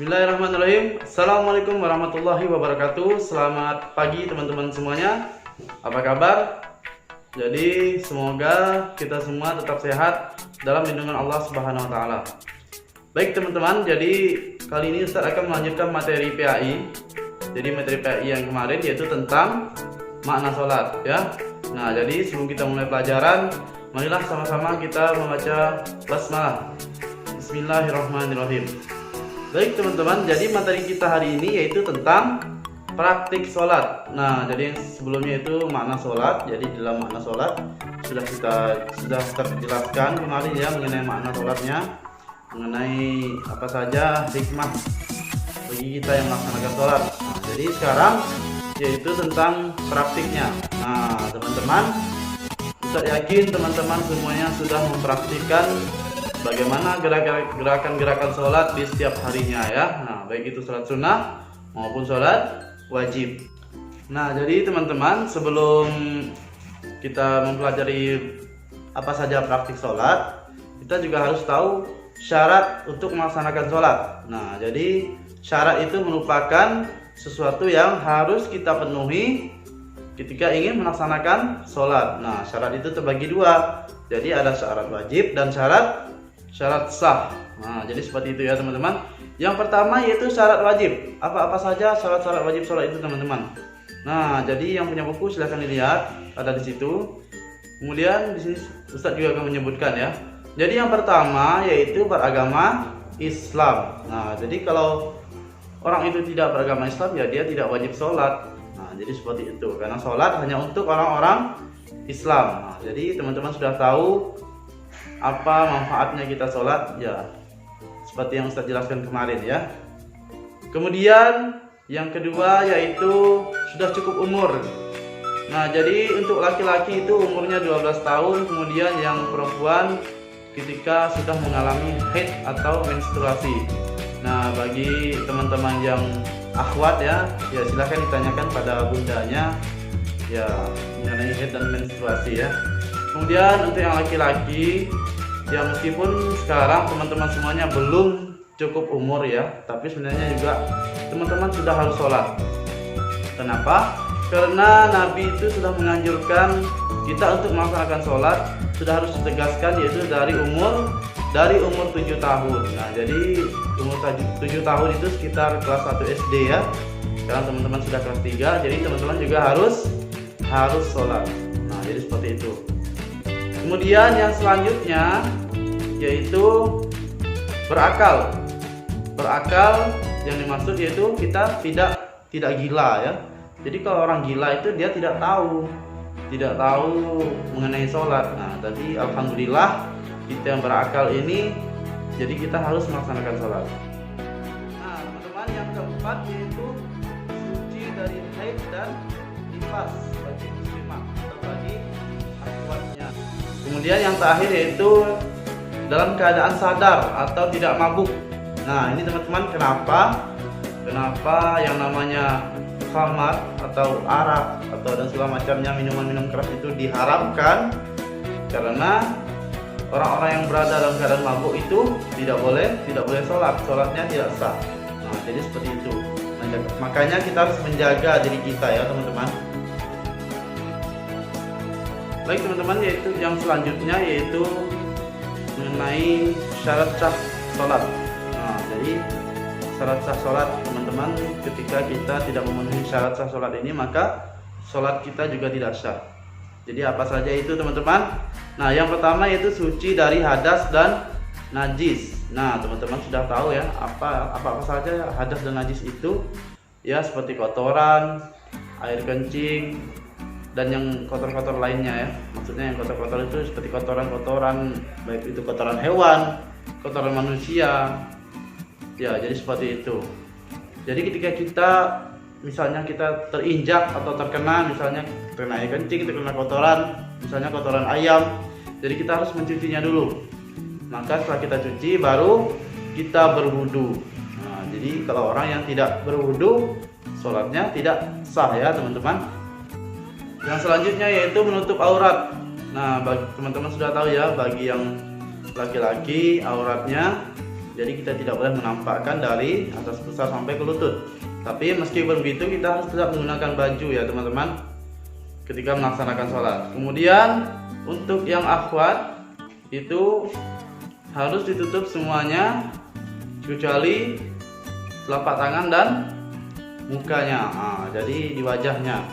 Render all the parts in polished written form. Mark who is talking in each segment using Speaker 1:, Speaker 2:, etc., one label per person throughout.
Speaker 1: Bismillahirrahmanirrahim. Assalamualaikum warahmatullahi wabarakatuh. Selamat pagi teman-teman semuanya. Apa kabar? Jadi semoga kita semua tetap sehat dalam lindungan Allah Subhanahu wa taala. Baik teman-teman, jadi kali ini Ustaz akan melanjutkan materi PAI. Jadi materi PAI yang kemarin yaitu tentang makna sholat ya. Nah, jadi sebelum kita mulai pelajaran, marilah sama-sama kita membaca basmalah. Bismillahirrahmanirrahim. Baik teman-teman, jadi materi kita hari ini yaitu tentang praktik sholat. Nah, jadi sebelumnya itu makna sholat. Jadi dalam makna sholat sudah terjelaskan kemarin ya mengenai makna sholatnya, mengenai apa saja hikmah bagi kita yang melaksanakan sholat. Nah, jadi sekarang yaitu tentang praktiknya. Nah, teman-teman, Ustaz yakin teman-teman semuanya sudah mempraktikkan bagaimana gerakan-gerakan sholat di setiap harinya ya. Nah, baik itu sholat sunnah maupun sholat wajib. Nah, jadi teman-teman, sebelum kita mempelajari apa saja praktik sholat, kita juga harus tahu syarat untuk melaksanakan sholat. Nah, jadi syarat itu merupakan sesuatu yang harus kita penuhi ketika ingin melaksanakan sholat. Nah, syarat itu terbagi dua. Jadi ada syarat wajib dan syarat sah. Nah, jadi seperti itu ya teman-teman. Yang pertama yaitu syarat wajib. Apa-apa saja syarat-syarat wajib sholat itu teman-teman. Nah, jadi yang punya buku silahkan dilihat, ada di situ. Kemudian di sini Ustadz juga akan menyebutkan ya. Jadi yang pertama yaitu beragama Islam. Nah, jadi kalau orang itu tidak beragama Islam ya dia tidak wajib sholat. Nah, jadi seperti itu. Karena sholat hanya untuk orang-orang Islam. Nah, jadi teman-teman sudah tahu apa manfaatnya kita sholat ya, seperti yang Ustaz jelaskan kemarin ya. Kemudian yang kedua yaitu sudah cukup umur. Nah, jadi untuk laki-laki itu umurnya 12 tahun, kemudian yang perempuan ketika sudah mengalami haid atau menstruasi. Nah, bagi teman-teman yang akhwat ya silahkan ditanyakan pada bundanya ya mengenai haid dan menstruasi ya. Kemudian untuk yang laki-laki ya, meskipun sekarang teman-teman semuanya belum cukup umur ya, tapi sebenarnya juga teman-teman sudah harus sholat. Kenapa? Karena Nabi itu sudah menganjurkan kita untuk melaksanakan sholat, sudah harus ditegaskan yaitu dari umur 7 tahun. Nah, jadi umur 7 tahun itu sekitar kelas 1 SD ya. Sekarang teman-teman sudah kelas 3, jadi teman-teman juga harus sholat. Nah, jadi seperti itu. Kemudian yang selanjutnya yaitu berakal. Berakal yang dimaksud yaitu kita tidak gila ya. Jadi kalau orang gila itu dia tidak tahu mengenai sholat. Nah, tapi alhamdulillah kita yang berakal ini jadi kita harus melaksanakan sholat. Nah, teman-teman, yang keempat yaitu suci dari haid dan nifas bagi muslimah atau bagi akhwatnya. Kemudian yang terakhir yaitu dalam keadaan sadar atau tidak mabuk. Nah, ini teman-teman, kenapa yang namanya khamar atau arak atau dan segala macamnya minuman-minum keras itu diharamkan? Karena orang-orang yang berada dalam keadaan mabuk itu tidak boleh sholatnya tidak sah. Nah, jadi seperti itu. Nah, makanya kita harus menjaga diri kita ya teman-teman. Baik teman-teman, yaitu yang selanjutnya yaitu mengenai syarat sah sholat. Nah, jadi syarat sah sholat teman-teman, ketika kita tidak memenuhi syarat sah sholat ini maka sholat kita juga tidak sah. Jadi apa saja itu teman-teman? Nah, yang pertama yaitu suci dari hadas dan najis. Nah, teman-teman sudah tahu ya apa saja hadas dan najis itu ya, seperti kotoran, air kencing, dan yang kotor-kotor lainnya ya. Maksudnya yang kotor-kotor itu seperti kotoran-kotoran, baik itu kotoran hewan, kotoran manusia ya, jadi seperti itu. Jadi ketika kita misalnya kita terinjak atau terkena, misalnya terkena air kencing, terkena kotoran, misalnya kotoran ayam, jadi kita harus mencucinya dulu. Maka setelah kita cuci baru kita berwudu. Nah, jadi kalau orang yang tidak berwudu, sholatnya tidak sah ya teman-teman. Yang selanjutnya yaitu menutup aurat. Nah, bagi teman-teman sudah tahu ya, bagi yang laki-laki auratnya Jadi kita tidak boleh menampakkan dari atas pusar sampai ke lutut. Tapi meskipun begitu kita harus tetap menggunakan baju ya teman-teman ketika melaksanakan sholat. Kemudian untuk yang akhwat itu harus ditutup semuanya kecuali telapak tangan dan mukanya. Jadi di wajahnya.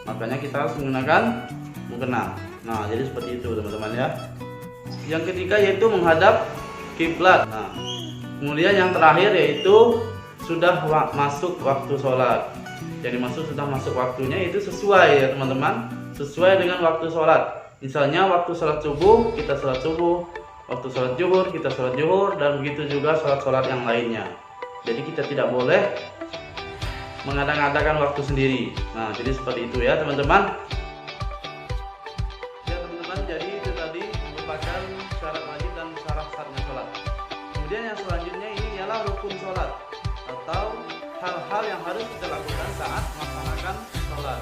Speaker 1: Makanya kita harus menggunakan mukena. Nah, jadi seperti itu teman-teman ya. Yang ketiga yaitu menghadap kiblat. Nah, kemudian yang terakhir yaitu sudah masuk waktu sholat. Jadi sudah masuk waktunya itu sesuai ya teman-teman, sesuai dengan waktu sholat. Misalnya waktu sholat subuh kita sholat subuh, waktu sholat zuhur kita sholat zuhur, dan begitu juga sholat-sholat yang lainnya. Jadi kita tidak boleh mengada-ngadakan waktu sendiri. Nah, jadi seperti itu ya teman-teman. Ya teman-teman, jadi itu tadi merupakan syarat wajib dan syarat sahnya sholat. Kemudian yang selanjutnya ini ialah rukun sholat atau hal-hal yang harus kita lakukan saat melaksanakan sholat.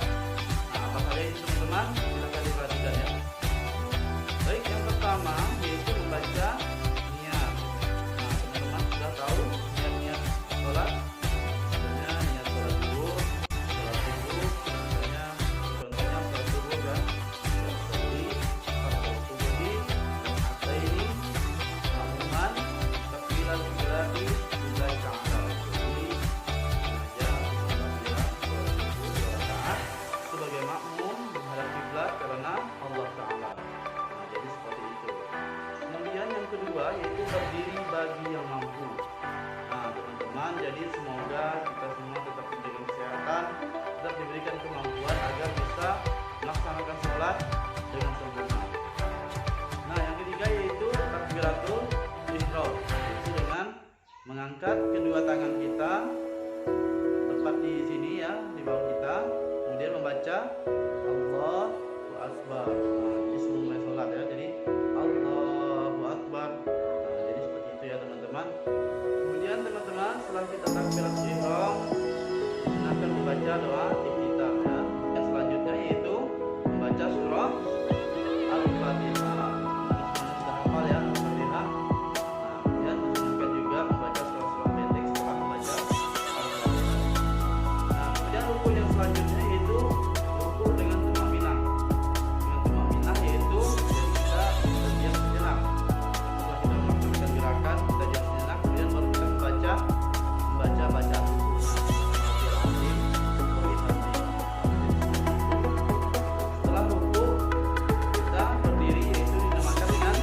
Speaker 1: Nah, apa saja itu teman-teman? Silakan diperhatikan ya. Baik, yang pertama yaitu membaca niat. Nah, teman-teman sudah tahu niat-niat sholat. Misalnya niat sholat zuhur, sholat subuh, misalnya contohnya sholat subuh kan, sholat subuh, atau ini makmuman, takbiran berarti mulai ke awal. Jadi sebagai makmum menghadap kiblat karena Allah Ta'ala. Nah, jadi seperti itu. Kemudian yang kedua yaitu berdiri bagi yang mampu. Nah teman-teman, jadi semoga kita semua tetap diberikan kesehatan, tetap diberikan kemampuan agar bisa melaksanakan sholat dengan sempurna. Nah yang ketiga yaitu takbiratul ihram, yaitu dengan mengangkat kedua tangan kita tepat di sini ya, di bawah kita, kemudian membaca Allahu Akbar. Nah, jadi sebelum mulai sholat ya, jadi Allahu Akbar. Nah, jadi seperti itu ya teman-teman. Kemudian teman-teman, setelah kita takbiratul ihram, silakan membaca doa iftitah ya. Yang selanjutnya yaitu membaca surah Al-Fatihah. Semuanya sudah hafal ya Al-Fatihah. Nah, kemudian silakan juga membaca surah-surah pendek setelah membaca Al-Fatihah. Nah, kemudian rukun yang selanjutnya yaitu rukun dengan tumakninah. Dengan tumakninah yaitu kita diam sejenak. Setelah kita melakukan gerakan, kita diam sejenak, kemudian baru kita membaca bacaan rukun. Setelah ruku kita berdiri, yaitu dinamakan dengan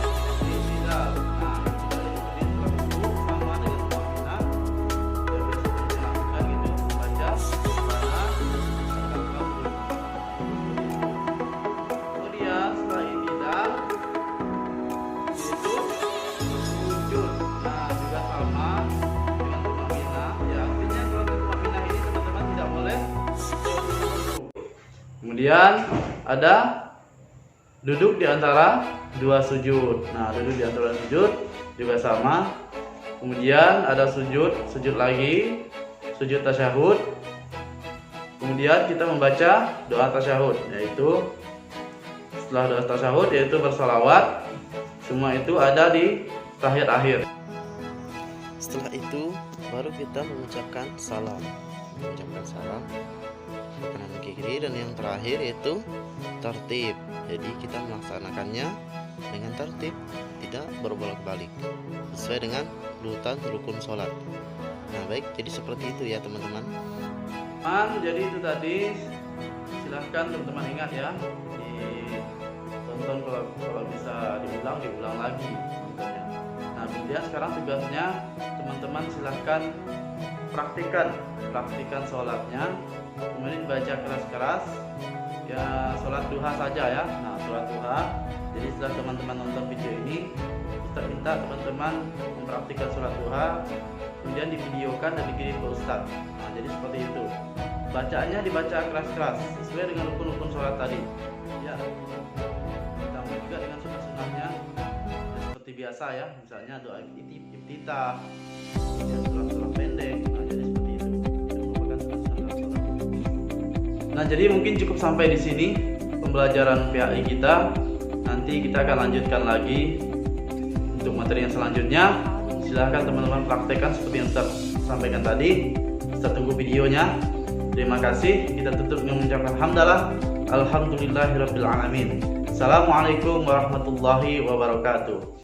Speaker 1: i'tidal. Nah, i'tidal itu berdiri setelah ruku sama dengan tumakninah. Ya biasa kita lakukan gitu, membaca bacaan. Kemudian setelah i'tidal yaitu sujud. Nah, juga sama dengan tumakninah. Ya, artinya kalau tumakninah ini teman-teman tidak boleh sujud. Kemudian ada duduk di antara dua sujud. Nah, duduk di antara sujud juga sama. Kemudian ada sujud lagi, sujud tasyahud. Kemudian kita membaca doa tasyahud, yaitu setelah doa tasyahud yaitu bersalawat. Semua itu ada di tahiyat akhir.
Speaker 2: Setelah itu baru kita mengucapkan salam. Kanan kiri, dan yang terakhir yaitu tertib. Jadi kita melaksanakannya dengan tertib, tidak berbolak-balik, sesuai dengan urutan rukun sholat. Nah baik, jadi seperti itu ya teman-teman.
Speaker 1: Jadi itu tadi, silahkan teman-teman ingat ya, ditonton, kalau bisa diulang lagi nontonnya. Nah kemudian sekarang tugasnya teman-teman silahkan praktikan sholatnya, kemudian baca keras-keras ya, sholat duha saja ya. Nah sholat duha, jadi setelah teman-teman nonton video ini, Ustaz minta teman-teman mempraktikkan sholat duha, kemudian divideokan dan dikirim ke Ustaz. Nah jadi seperti itu, bacaannya dibaca keras-keras sesuai dengan rukun-rukun sholat tadi ya, ditambah juga dengan sunnah-sunnahnya ya, seperti biasa ya, misalnya doa iftitah, kemudian surah-surah pendek. Nah jadi seperti itu, yang merupakan sunnah-sunnah sholat. Nah jadi mungkin cukup sampai di sini pembelajaran PAI kita. Nanti kita akan lanjutkan lagi untuk materi yang selanjutnya. Silahkan teman-teman praktekkan seperti yang Ustaz sampaikan tadi. Kita tunggu videonya. Terima kasih. Kita tutup dengan mengucapkan hamdalah. Alhamdulillahirabbil alamin. Assalamualaikum warahmatullahi wabarakatuh.